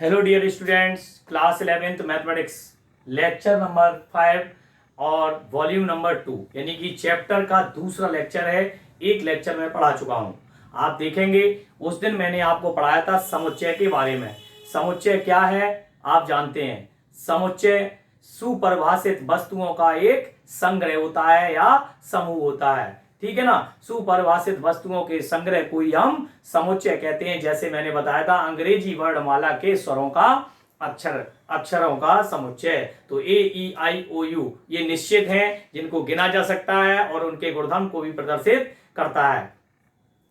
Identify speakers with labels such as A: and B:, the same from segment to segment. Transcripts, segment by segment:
A: Hello dear students, class 11th mathematics lecture number 5 और volume number 2 यानी कि chapter का दूसरा लेक्चर है। एक लेक्चर में पढ़ा चुका हूं। आप देखेंगे उस दिन मैंने आपको पढ़ाया था समुच्चय के बारे में। समुच्चय क्या है आप जानते हैं। समुच्चय सुपरिभाषित वस्तुओं का एक संग्रह होता है या समूह होता है, ठीक है ना। सुपरिभाषित वस्तुओं के संग्रह को ही हम समुच्चय कहते हैं। जैसे मैंने बताया था अंग्रेजी वर्णमाला के स्वरों का अक्षरों का समुच्चय। तो ए ई आई ओ यू ये निश्चित हैं जिनको गिना जा सकता है और उनके गुणधर्म को भी प्रदर्शित करता है।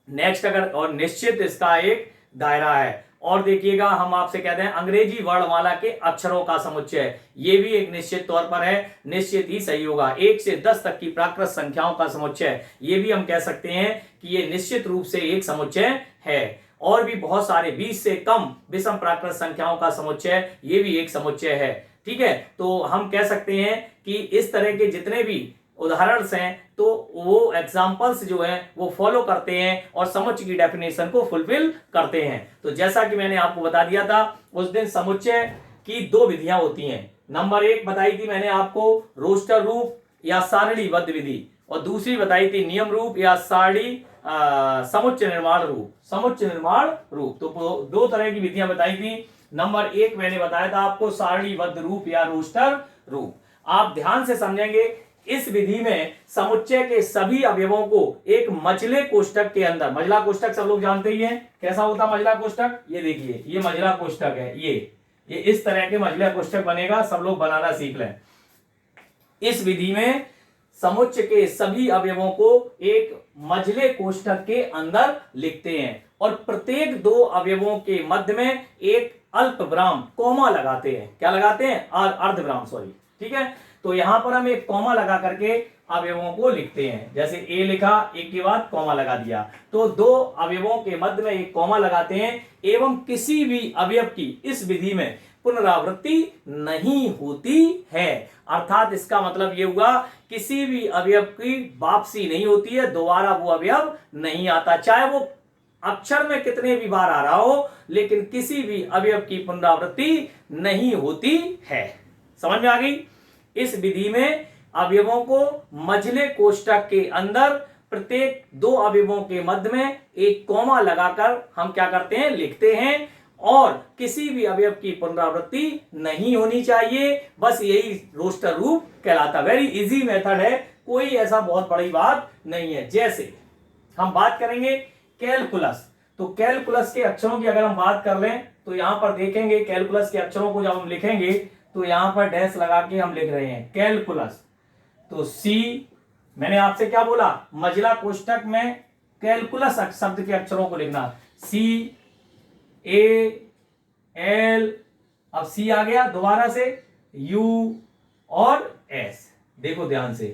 A: नेक्स्ट अगर और निश्चित इसका एक दायरा है। और देखिएगा हम आपसे कहते हैं अंग्रेजी वर्णमाला के अक्षरों का समुच्चय, ये भी एक निश्चित तौर पर है। निश्चित ही सही होगा। 1 से 10 तक की प्राकृत संख्याओं का समुच्चय, ये भी हम कह सकते हैं कि ये निश्चित रूप से एक समुच्चय है। और भी बहुत सारे 20 से कम विषम प्राकृत संख्याओं का समुच्चय, ये भी एक समुच्चय है, ठीक है। तो हम कह सकते हैं कि इस तरह के जितने भी उदाहरण हैं तो वो एग्जाम्पल्स जो हैं वो फॉलो करते हैं और समुच्चय की डेफिनेशन को फुलफिल करते हैं। तो जैसा कि मैंने आपको बता दिया था उस दिन, समुच्चय की 2 विधियां होती हैं। नंबर 1 बताई थी मैंने आपको रोस्टर रूप या सारणीबद्ध विधि, और दूसरी बताई थी नियम रूप या सारणी समुच्चय निर्माण रूप। समुच्चय निर्माण रूप तो 2 तरह की विधियां बताई थी। नंबर 1 मैंने बताया था आपको सारणीबद्ध रूप या रोस्टर रूप। आप ध्यान से समझेंगे, इस विधि में समुच्चय के सभी अवयवों को एक मझले कोष्ठक के अंदर, मझला कोष्ठक सब लोग जानते ही हैं कैसा होता है मझला कोष्ठक। ये देखिए ये मझला कोष्ठक है। ये इस तरह के मझला कोष्ठक बनेगा, सब लोग बनाना सीख लें। इस विधि में समुच्चय के सभी अवयवों को एक मझले कोष्ठक के अंदर लिखते हैं और प्रत्येक 2 अवयवों के मध्य में एक अल्प विराम कॉमा लगाते हैं। क्या लगाते हैं? अर्ध विराम, सॉरी, ठीक है। तो यहां पर हम एक कॉमा लगा करके अवयवों को लिखते हैं। जैसे ए लिखा, एक के बाद कॉमा लगा दिया, तो 2 अवयवों के मध्य में एक कॉमा लगाते हैं। एवं किसी भी अवयव की इस विधि में पुनरावृत्ति नहीं होती है। अर्थात इसका मतलब यह हुआ किसी भी अवयव की वापसी नहीं होती है, दोबारा वो अवयव नहीं आता, चाहे वो अक्षर में कितने भी बार आ रहा हो, लेकिन किसी भी अवयव की पुनरावृत्ति नहीं होती है। समझ में आ गई? इस विधि में अवयवों को मझले कोष्ठक के अंदर प्रत्येक 2 अवयवों के मध्य में एक कॉमा लगाकर हम क्या करते हैं? लिखते हैं। और किसी भी अवयव की पुनरावृत्ति नहीं होनी चाहिए, बस यही रोस्टर रूप कहलाता। वेरी इजी मेथड है, कोई ऐसा बहुत बड़ी बात नहीं है। जैसे हम बात करेंगे कैलकुलस, तो कैलकुलस के अक्षरों की अगर हम बात कर लें तो यहां पर देखेंगे कैलकुलस के अक्षरों को जब हम लिखेंगे तो यहां पर डैश लगा के हम लिख रहे हैं कैलकुलस। तो सी, मैंने आपसे क्या बोला? मझला कोष्ठक में कैलकुलस शब्द के अक्षरों को लिखना। सी ए एल, अब सी आ गया, दोबारा से यू और एस। देखो ध्यान से,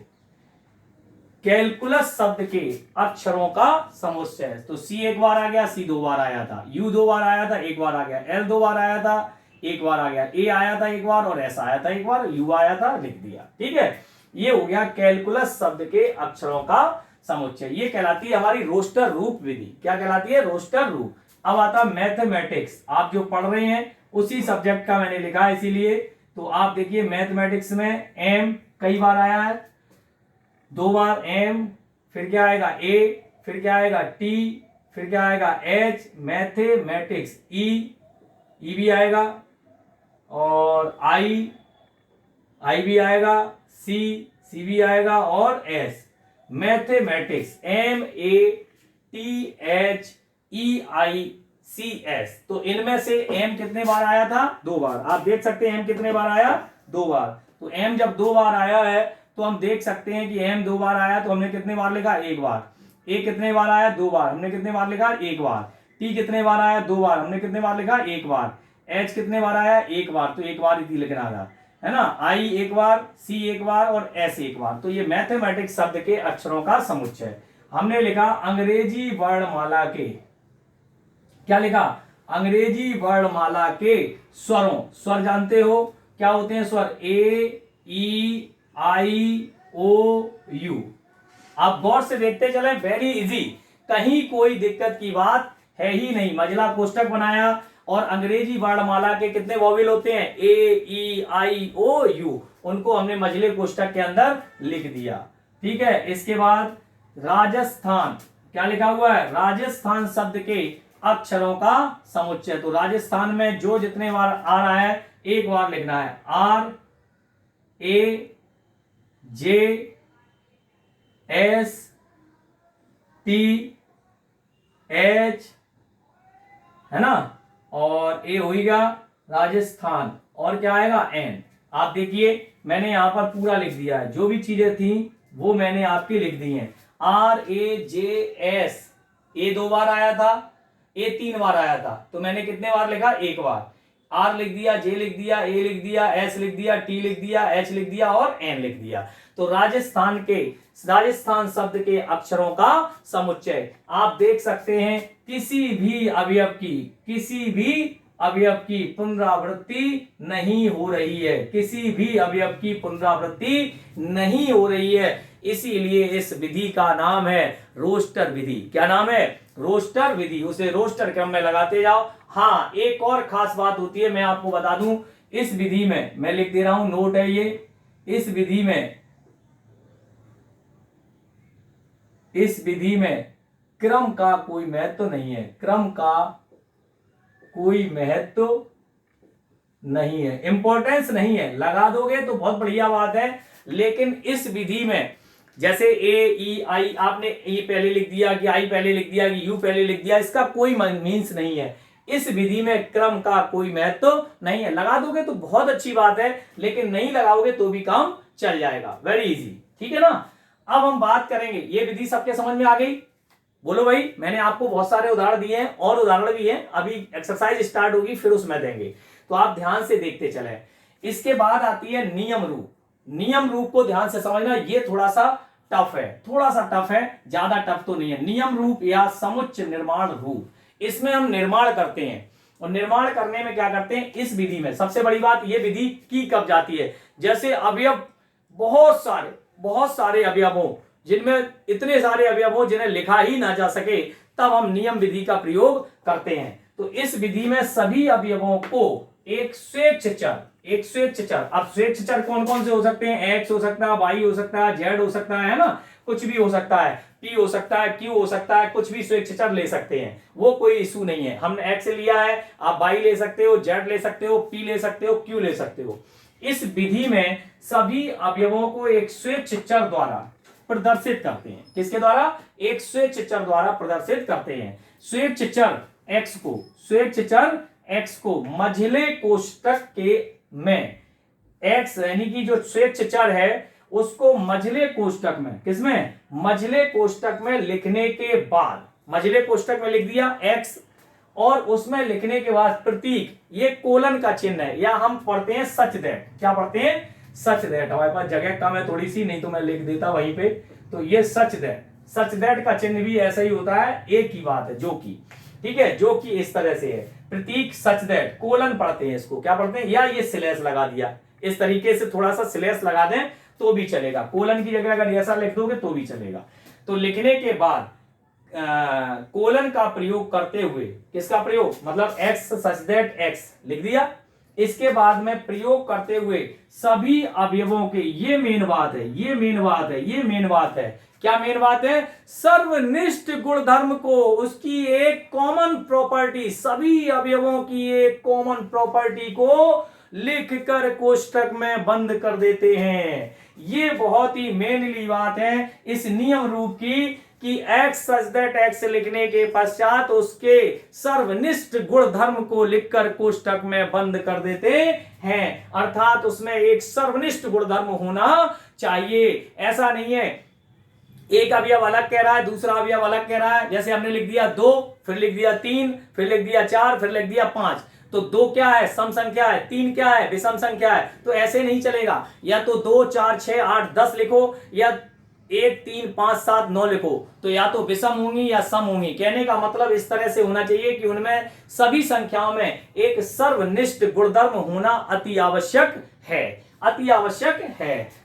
A: कैलकुलस शब्द के अक्षरों का समुच्चय। तो सी एक बार आ गया, सी 2 बार आया था, यू 2 बार आया था, 1 बार आ गया, एल 2 बार आया था, 1 बार आ गया, ए आया था 1 बार और एस आया था 1 बार, यू आया था, लिख दिया, ठीक है। ये हो गया कैलकुलस शब्द के अक्षरों का समुच्चय। ये कहलाती है हमारी रोस्टर रूप विधि। क्या कहलाती है? रोस्टर रूप। अब आता मैथमेटिक्स, आप जो पढ़ रहे हैं उसी सब्जेक्ट का मैंने लिखा है, इसीलिए। तो आप देखिए मैथमेटिक्स में एम कई बार आया है, 2 बार एम, फिर क्या आएगा ए, फिर क्या आएगा टी, फिर क्या आएगा एच, मैथमेटिक्स ई भी आएगा और आई भी आएगा, सी भी आएगा और एस। Mathematics MEATHEICS। तो इनमें से एम कितने बार आया था? 2 बार। आप देख सकते हैं एम कितने बार आया? 2 बार। तो एम जब 2 बार आया है तो हम देख सकते हैं कि एम 2 बार आया तो हमने कितने बार लिखा? 1 बार। ए कितने बार आया? 2 बार। हमने कितने बार लिखा? 1 बार। टी कितने बार आया? 2 बार। हमने कितने बार लिखा? 1 बार। एच कितने बार आया? 1 बार। तो 1 बार ही लिखना था, है ना। आई 1 बार, सी 1 बार और एस 1 बार। तो ये मैथमेटिक्स शब्द के अक्षरों का समुच्चय। हमने लिखा अंग्रेजी वर्णमाला के, क्या लिखा? अंग्रेजी वर्णमाला के स्वरों। स्वर जानते हो क्या होते हैं? स्वर ए ई आई ओ यू। आप गौर से देखते चले, वेरी इजी, कहीं कोई दिक्कत की बात है ही नहीं। मझला कोष्ठक बनाया और अंग्रेजी वर्णमाला के कितने वॉवेल होते हैं, ए ई आई ओ यू, उनको हमने मझले कोष्ठक के अंदर लिख दिया। ठीक है, इसके बाद राजस्थान, क्या लिखा हुआ है, राजस्थान शब्द के अक्षरों का समुच्चय। तो राजस्थान में जो जितने बार आ रहा है एक बार लिखना है, R A J S T H, है ना, और ए होगा राजस्थान, और क्या आएगा, एन। आप देखिए मैंने यहां पर पूरा लिख दिया है, जो भी चीजें थी वो मैंने आपकी लिख दी हैं। आर ए जे एस, ए 2 बार आया था, ए 3 बार आया था, तो मैंने कितने बार लिखा, 1 बार। आर लिख दिया, जे लिख दिया, ए लिख दिया, एस लिख दिया, टी लिख दिया, एच लिख दिया और एन लिख दिया। तो राजस्थान शब्द के अक्षरों का समुच्चय। आप देख सकते हैं किसी भी अवयव की पुनरावृत्ति नहीं हो रही है, किसी भी अवयव की पुनरावृत्ति नहीं हो रही है। इसीलिए इस विधि का नाम है रोस्टर विधि। क्या नाम है, रोस्टर विधि। उसे रोस्टर क्रम में लगाते जाओ। हाँ, एक और खास बात होती है, मैं आपको बता दूं, इस विधि में मैं लिख दे रहा हूं, नोट है ये, इस विधि में क्रम का कोई महत्व नहीं है, क्रम का कोई महत्व नहीं है, इंपॉर्टेंस नहीं है। लगा दोगे तो बहुत बढ़िया बात है, लेकिन इस विधि में जैसे ए ई आई, आपने ए पहले लिख दिया कि आई पहले लिख दिया कि यू पहले लिख दिया, इसका कोई मीन्स नहीं है। इस विधि में क्रम का कोई महत्व नहीं है। लगा दोगे तो बहुत अच्छी बात है, लेकिन नहीं लगाओगे तो भी काम चल जाएगा, वेरी इजी। ठीक है ना। अब हम बात करेंगे, ये विधि सबके समझ में आ गई, बोलो भाई। मैंने आपको बहुत सारे उदाहरण दिए हैं और उदाहरण भी हैं, अभी एक्सरसाइज स्टार्ट होगी फिर उसमें देंगे, तो आप ध्यान से देखते चलें। इसके बाद आती है नियम रूप। नियम रूप को ध्यान से समझना, ये थोड़ा सा टफ है, ज्यादा टफ तो नहीं है। नियम रूप या समुच्च निर्माण रूप, इसमें हम निर्माण करते हैं, और निर्माण करने में क्या करते हैं, इस विधि में सबसे बड़ी बात, ये विधि की कब जाती है, जैसे अवयव बहुत सारे अवयव हो, जिनमें इतने सारे अवयव हो जिन्हें लिखा ही ना जा सके, तब हम नियम विधि का प्रयोग करते हैं। तो इस विधि में सभी अवयवों को एक स्वेच्छ चर, अब स्वेच्छ चर कौन कौन से हो सकते हैं, एक्स हो सकता है, वाई हो सकता है, जेड हो सकता है ना, कुछ भी हो सकता है, पी हो सकता है, क्यू हो सकता है, कुछ भी स्वेच्छ चर ले सकते हैं, वो कोई इशू नहीं है। हमने एक्स लिया है, आप वाई ले सकते हो, जेड ले सकते हो, पी ले सकते हो, क्यू ले सकते हो। इस विधि में सभी अवयवों को एक स्वेच्छ चर द्वारा प्रदर्शित करते हैं। किसके द्वारा, एक स्वेच्छ चर द्वारा प्रदर्शित करते हैं। स्वेच्छ चर एक्स को मझले कोष्ठक के में, एक्स यानी कि जो स्वेच्छ चर है उसको मझले कोष्ठक में, किसमें, मझले कोष्ठक में लिखने के बाद, मझले कोष्ठक में लिख दिया एक्स, और उसमें लिखने के बाद प्रतीक, ये कोलन का चिन्ह है, या हम पढ़ते हैं सच दैट। क्या पढ़ते हैं, सच दैट। हमारे पास जगह कम है थोड़ी सी, नहीं तो मैं लिख देता वहीं पे। तो ये सच दैट का चिन्ह भी ऐसा ही होता है, एक ही बात है, जो कि, ठीक है, जो कि इस तरह से है, प्रतीक सच दैट, कोलन पढ़ते हैं इसको, क्या पढ़ते हैं, या ये स्लैश लगा दिया, इस तरीके से थोड़ा सा स्लैश लगा दें तो भी चलेगा, कोलन की जगह अगर ऐसा लिख दोगे तो भी चलेगा। तो लिखने के बाद कोलन का प्रयोग करते हुए, किसका प्रयोग, मतलब एक्स सच दैट एक्स लिख दिया, इसके बाद में प्रयोग करते हुए सभी अवयवों के, ये मेन बात है, क्या मेन बात है, सर्वनिष्ठ गुणधर्म को, उसकी एक कॉमन प्रॉपर्टी, सभी अवयवों की एक कॉमन प्रॉपर्टी को लिखकर कोष्ठक में बंद कर देते हैं। ये बहुत ही मेनली बात है इस नियम रूप की, कि एक्स सच दैट एक्स लिखने के पश्चात उसके सर्वनिष्ठ गुणधर्म को लिखकर कोष्ठक में बंद कर देते हैं, अर्थात उसमें एक सर्वनिष्ठ गुणधर्म होना चाहिए। ऐसा नहीं है एक अवयव अलग कह रहा है, दूसरा अवयव अलग कह रहा है, जैसे हमने लिख दिया 2, फिर लिख दिया 3, फिर लिख दिया 4, फिर लिख दिया 5, तो 2 क्या है, सम संख्या है, 3 क्या है, विषम संख्या है, तो ऐसे नहीं चलेगा। या तो 2 4 6 8 10 लिखो, या 1 3 5 7 9 लिखो, तो या तो विषम होंगी या सम होंगी। कहने का मतलब इस तरह से होना चाहिए कि उनमें सभी संख्याओं में एक सर्वनिष्ठ गुणधर्म होना अति आवश्यक है।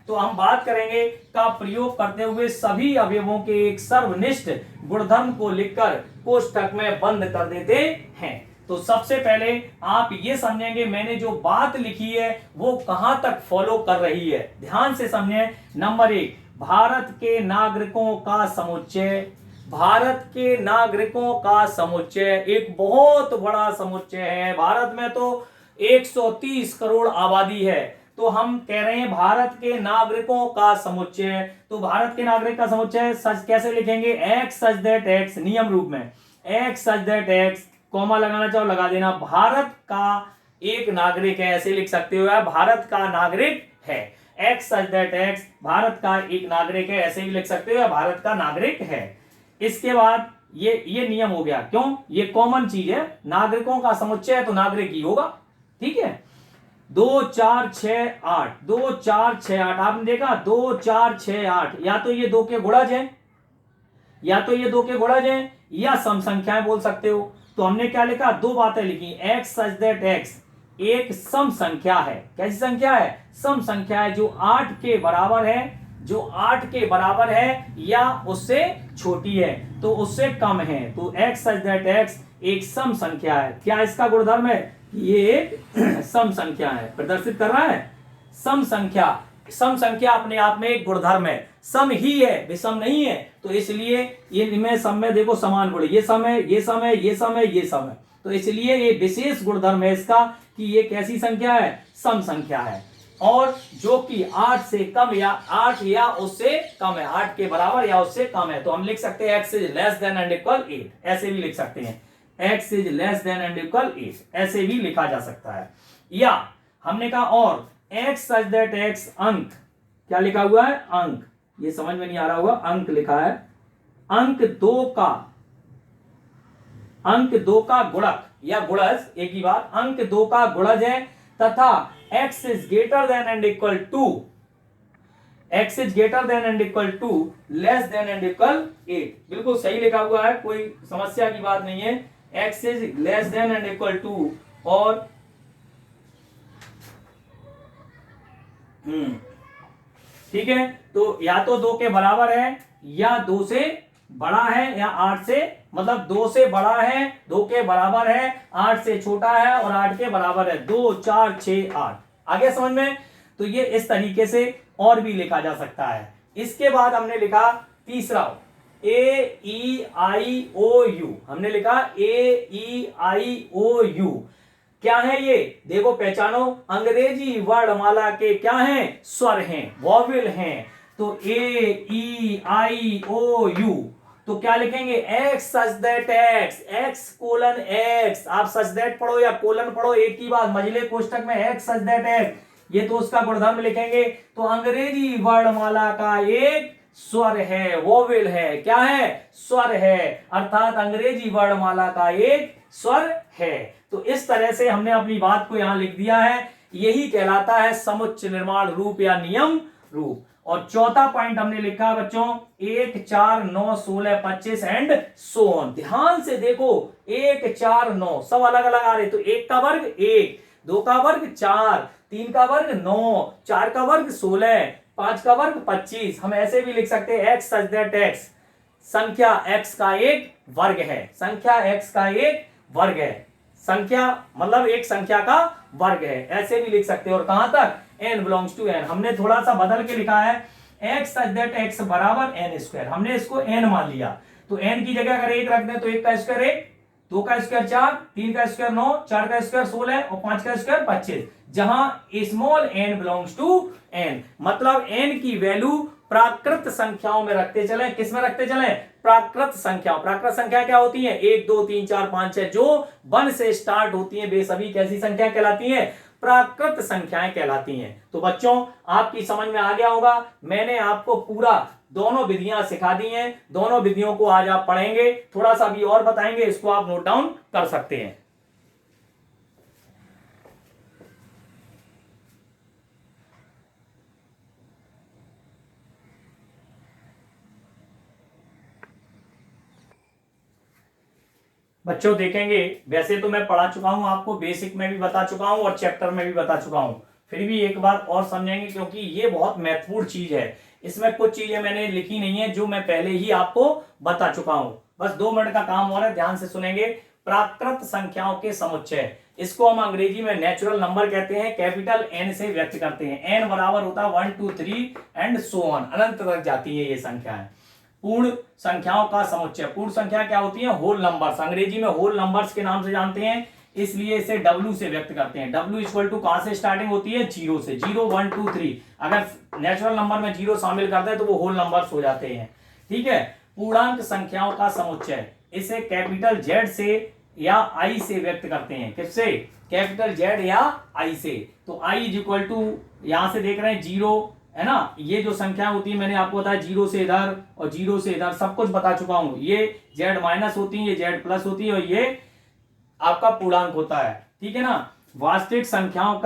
A: तो हम बात करेंगे का प्रयोग करते हुए सभी अवयवों के एक सर्वनिष्ठ गुणधर्म को लिखकर कोष्ठक में बंद कर देते हैं। तो सबसे पहले आप ये समझेंगे मैंने जो बात लिखी है वो कहां तक फॉलो कर रही है। ध्यान से समझें। नंबर 1, भारत के नागरिकों का समुच्चय। भारत के नागरिकों का समुच्चय एक बहुत बड़ा समुच्चय है। भारत में तो 130 करोड़ आबादी है, तो हम कह रहे हैं भारत के नागरिकों का समुच्चय। तो भारत के नागरिक का समुच्चय सच कैसे लिखेंगे? एक्स सच दैट एक्स, नियम रूप में x such that x, comma लगाना चाहो लगा देना, भारत का एक नागरिक है, ऐसे लिख सकते हो यार, भारत का नागरिक है। X such that x, Bharat का एक नागरिक है, ऐसे भी लिख सकते हो या भारत का नागरिक है। इसके बाद ये नियम हो गया। क्यों? ये कॉमन चीज है, नागरिकों का समुच्चय है तो नागरिक ही होगा। ठीक है। 2 4 6 8, 2 4 6 8, आपने देखा 2 4 6 8, या तो ये दो के गुणज हैं, या तो ये दो के गुणज हैं, या सम संख्याएं बोल सकते हो। तो हमने क्या लिखा? दो बातें लिखी। एक्स सच दैट एक्स एक सम संख्या है। कैसी संख्या है? सम संख्या है, जो 8 के बराबर है, जो 8 के बराबर है या उससे छोटी है, तो उससे कम है। तो एक्स सच दैट एक्स एक सम संख्या है। क्या इसका गुणधर्म है? ये एक सम संख्या है, प्रदर्शित कर रहा है सम संख्या। सम संख्या अपने आप में एक गुणधर्म है, सम ही है, विषम नहीं है। तो इसलिए ये इनमें सम में देखो समान गुण, ये सम है, ये सम है, ये सम है, ये सम है। तो इसलिए ये विशेष गुणधर्म है इसका कि ये कैसी संख्या है? सम संख्या है। और जो कि 8 से कम या 8 या उससे कम है, 8 के बराबर या उससे कम है। तो हम लिख सकते हैं x is less than and equal 8, ऐसे भी लिख सकते हैं। X is less than and equal 8, ऐसे भी लिखा जा सकता है। या हमने कहा और एक्स सच दैट एक्स अंक, क्या लिखा हुआ है? अंक। ये समझ में नहीं आ रहा होगा, अंक लिखा है। अंक 2 का गुणक या गुणज, एक ही बात, अंक 2 का गुणज है तथा x is greater than and equal to, x is greater than and equal to less than and equal 8। बिल्कुल सही लिखा हुआ है, कोई समस्या की बात नहीं है। x is less than and equal to और ठीक है। तो या तो 2 के बराबर है या 2 से बड़ा है या 8 से, मतलब 2 से बड़ा है, 2 के बराबर है, 8 से छोटा है और 8 के बराबर है। 2 4 6 8, आगे समझ में? तो ये इस तरीके से और भी लिखा जा सकता है। इसके बाद हमने लिखा तीसरा AEIOU, हमने लिखा AEIOU। क्या है ये? देखो पहचानो, अंग्रेजी वर्णमाला के क्या हैं? स्वर हैं, वॉवेल हैं। तो AEIOU, तो क्या लिखेंगे? X such that x, x colon x. आप सच दैट पढ़ो या कोलन पढ़ो, एक ही बात, मझले कोष्टक में एक्स सच दैट एक्स, ये तो उसका गुणधर्म लिखेंगे। तो अंग्रेजी वर्णमाला का एक स्वर है, वोवेल है। क्या है? स्वर है, अर्थात अंग्रेजी वर्णमाला का एक स्वर है। तो इस तरह से हमने अपनी बात को यहां लिख दिया है। यही कहलाता है समुच्चय निर्माण रूप या नियम रूप। और चौथा पॉइंट हमने लिखा बच्चों 1 4 9 16 25 एंड सो ऑन। ध्यान से देखो, 1 4 9 सब अलग अलग आ रहे। तो 1 का वर्ग 1, 2 का वर्ग 4, 3 का वर्ग 9, 4 का वर्ग 16, 5 का वर्ग 25। हम ऐसे भी लिख सकते हैं एक्स सच दैट एक्स संख्या x का एक वर्ग है, संख्या x का एक वर्ग है। संख्या मतलब एक संख्या का वर्ग है, ऐसे भी लिख सकते हैं। और कहां तक? n belongs to n। हमने थोड़ा सा बदल के लिखा है x सच दैट x बराबर n स्क्वायर, हमने इसको n मान लिया। तो n की जगह अगर 1 रख दें तो 1 का स्क्वायर 1, 2 का स्क्वायर 4, 3 का स्क्वायर 9, 4 का स्क्वायर 16 और 5 का स्क्वायर 25, जहां small n belongs to n। मतलब n की वैल्यू प्राकृत संख्याओं में रखते चले। किस में रखते चले? प्राकृत संख्याओं। प्राकृत संख्या क्या होती है? 1 2 3 4 5 6, जो 1 से स्टार्ट होती हैं वे सभी कैसी संख्या कहलाती हैं? प्राकृत संख्याएं कहलाती हैं। तो बच्चों आपकी समझ में आ गया होगा, मैंने आपको पूरा दोनों विधियां सिखा दी हैं। दोनों विधियों को आज आप पढ़ेंगे, थोड़ा सा भी और बताएंगे, इसको आप नोट डाउन कर सकते हैं। बच्चों देखेंगे, वैसे तो मैं पढ़ा चुका हूं आपको, बेसिक में भी बता चुका हूं और चैप्टर में भी बता चुका हूं, फिर भी एक बार और समझेंगे क्योंकि ये बहुत महत्वपूर्ण चीज है। इसमें कुछ चीजें मैंने लिखी नहीं है जो मैं पहले ही आपको बता चुका हूं। बस 2 मिनट का काम हो रहा है, ध्यान से सुनेंगे। प्राकृत संख्याओं के समुच्चय, इसको हम अंग्रेजी में नेचुरल नंबर कहते हैं, कैपिटल एन से व्यक्त करते हैं। एन बराबर होता है 1 2 3 एंड सो ऑन, अनंत तक जाती है ये संख्याएं। पूर्ण संख्याओं का समुच्चय, पूर्ण संख्या क्या होती है? होल नंबर्स, अंग्रेजी में होल नंबर्स के नाम से जानते हैं, इसलिए इसे W से व्यक्त करते हैं। W इक्वल टू कहां से स्टार्टिंग होती है? 0 से। 0 1 2 3, अगर नेचुरल नंबर में 0 शामिल करते हैं तो वो होल नंबर्स हो जाते हैं। ठीक है। पूर्णांक संख्याओं का समुच्चय, इसे कैपिटल Z से या I से व्यक्त करते हैं। किससे? कैपिटल Z या I से। तो I इज इक्वल टू, यहां से देख रहे हैं 0 है ना, ये जो संख्या होती है मैंने आपको बताया 0 से इधर और 0 से इधर सब कुछ बता चुका हूं। ये Z माइनस होती है, ये Z प्लस होती है और ये आपका पूर्णांक होता है। ठीक है ना। वास्तविक संख्याओं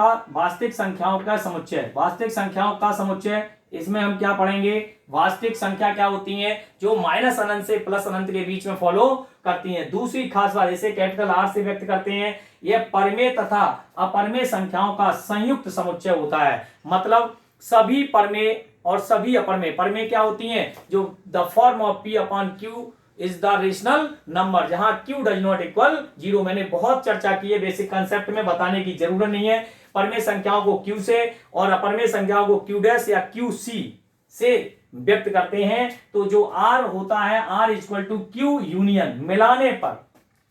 A: का समुच्चय, वास्तविक संख्याओं का समुच्चय, इसमें हम क्या पढ़ेंगे? वास्तविक संख्या क्या होती है? जो माइनस अनंत से प्लस अनंत के बीच में फॉलो करती हैं। दूसरी खास बात, इसे कैपिटल R से व्यक्त करते हैं। यह परमेय तथा अपरमेय संख्याओं का संयुक्त समुच्चय होता है। मतलब सभी परमेय और सभी अपरमेय, परमेय क्या होती हैं? जो the form of P upon Q is the rational number, जहां Q डज नॉट इक्वल 0। मैंने बहुत चर्चा की है, बेसिक कंसेप्ट में बताने की जरूरत नहीं है। परमेय संख्याओं को Q से और अपरमेय संख्याओं को Q डैश या QC से व्यक्त करते हैं। तो जो R होता है, R equal to Q union, मिलाने पर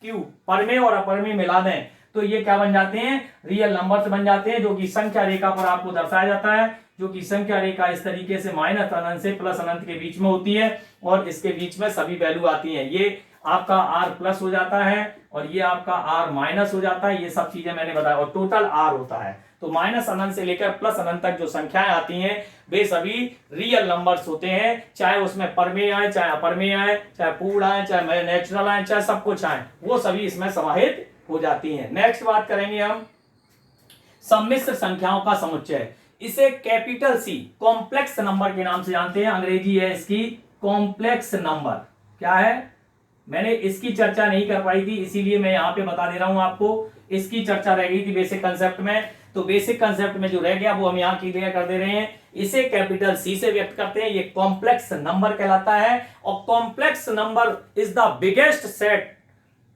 A: Q, परमेय और अपरमेय मिला दें तो ये क्या बन जाते हैं? रियल नंबर्स बन जाते हैं, जो कि संख्या रेखा पर आपको दर्शाया जाता है। जो कि संख्या रेखा इस तरीके से माइनस अनंत से प्लस अनंत के बीच में होती है और इसके बीच में सभी वैल्यू आती हैं। ये आपका R प्लस हो जाता है और ये आपका R माइनस हो जाता है। ये सब चीजें मैंने बताया और टोटल R होता है। तो माइनस अनंत से लेकर प्लस अनंत तक जो संख्याएं आती हैं वे सभी रियल नंबर्स होते हैं, चाहे उसमें परमेय आए, चाहे अपरमेय आए, चाहे पूर्ण आए, चाहे नेचुरल आए, चाहे सब कुछ आए, वो सभी इसमें समाहित हो जाती हैं। नेक्स्ट बात करेंगे हम सम्मिश्र संख्याओं का समुच्चय, इसे कैपिटल C कॉम्प्लेक्स नंबर के नाम से जानते हैं। अंग्रेजी है इसकी कॉम्प्लेक्स नंबर। क्या है? मैंने इसकी चर्चा नहीं कर पाई थी, इसीलिए मैं यहां पे बता दे रहा हूं आपको। इसकी चर्चा रह गई थी बेसिक कंसेप्ट में, तो बेसिक कंसेप्ट में जो रह गया वो हम यहाँ क्लियर कर दे रहे हैं। इसे कैपिटल C से व्यक्त करते हैं, ये कॉम्प्लेक्स नंबर कहलाता है। और complex number is the biggest set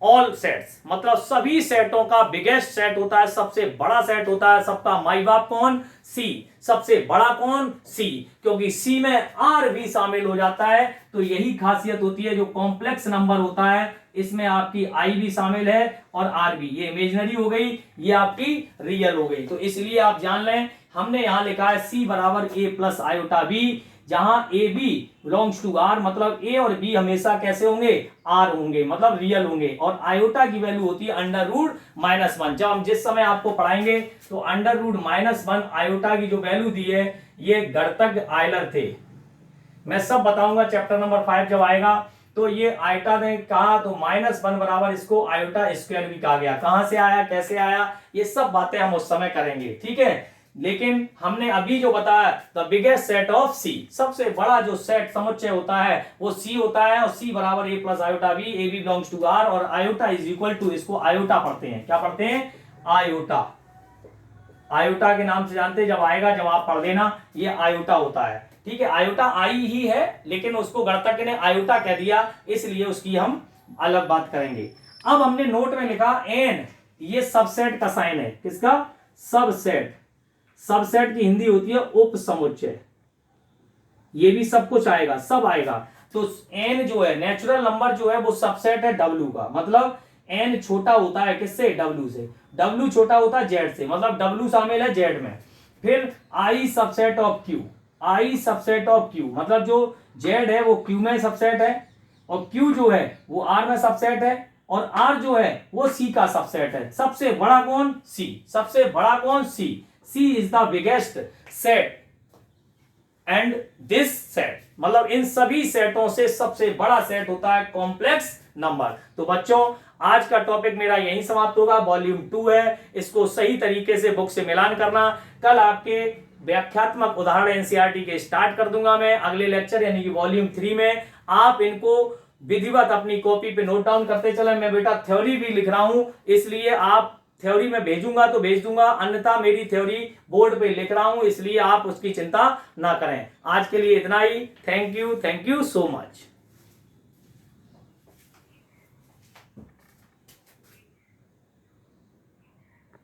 A: all sets, मतलब सभी सेटों का बिगेस्ट सेट होता है, सबसे बड़ा सेट होता है। सबका माई बाप कौन? C। सबसे बड़ा कौन? C, क्योंकि C में R भी शामिल हो जाता है। तो यही खासियत होती है, जो कॉम्प्लेक्स नंबर होता है इसमें आपकी I भी शामिल है और R भी। ये इमेजिनरी हो गई, ये आपकी रियल हो गई। तो इसलिए आप जान लें, हमने यहां लिखा है C बराबर A प्लस आयोटा B, जहां A B belongs to R, मतलब ए और बी हमेशा कैसे होंगे? आर होंगे, मतलब रियल होंगे। और आयोटा की वैल्यू होती है अंडर रूट -1। जब हम जिस समय आपको पढ़ाएंगे तो अंडर रूट -1 आयोटा की जो वैल्यू दी है, ये गणतज्ञ आयलर थे। मैं सब बताऊंगा चैप्टर नंबर 5 जब आएगा। तो ये आयोटा ने कहा तो -1 बराबर इसको आयोटा स्क्वायर भी कहा गया। कहां से आया, कैसे आया, ये सब बातें हम उस समय करेंगे। ठीक है। लेकिन हमने अभी जो बताया the biggest set of C, सबसे बड़ा जो सेट समुच्चय होता है वो C होता है। और C बराबर A plus iota B, A B belongs to R और आयोटा इज इक्वल टू, इसको आयोटा पढ़ते हैं। क्या पढ़ते हैं? आयोटा। आयोटा के नाम से जानते हैं, जब आएगा जब आप पढ़ लेना, ये आयोटा होता है। ठीक है। आयोटा I ही है, लेकिन उसको गणतज्ञ ने आयोटा कह दिया, इसलिए उसकी हम अलग बात करेंगे। अब हमने नोट में लिखा N, ये सबसेट का साइन है। किसका? सबसेट। सबसेट की हिंदी होती है उप समुच्चय। ये भी सब कुछ आएगा, सब आएगा। तो n जो है, नेचुरल नंबर जो है वो सबसेट है W का, मतलब n छोटा होता है किससे? W से। W छोटा होता है Z से, मतलब W शामिल है Z में। फिर I subset of Q, I subset of Q, मतलब जो Z है वो Q में सबसेट है और Q जो है वो R में सबसेट है और R जो है वो C का सबसेट है। सबसे बड़ा कौन? C। सबसे बड़ा कौन? C। C is the biggest set and this set, मतलब इन सभी सेटों से सबसे बड़ा सेट होता है कॉम्प्लेक्स नंबर। तो बच्चों, आज का टॉपिक मेरा यहीं समाप्त होगा। वॉल्यूम 2 है, इसको सही तरीके से बुक से मिलान करना। कल आपके व्याख्यात्मक उदाहरण एनसीईआरटी के स्टार्ट कर दूंगा मैं अगले लेक्चर यानी कि वॉल्यूम 3 में। आप इनको विधिवत अपनी कॉपी पे नोट डाउन करते चले। मैं बेटा थ्योरी भी लिख रहा हूं, इसलिए आप थ्योरी में भेजूंगा तो भेज दूंगा, अन्यथा मेरी थ्योरी बोर्ड पे लिख रहा हूं, इसलिए आप उसकी चिंता ना करें। आज के लिए इतना ही। Thank you so much.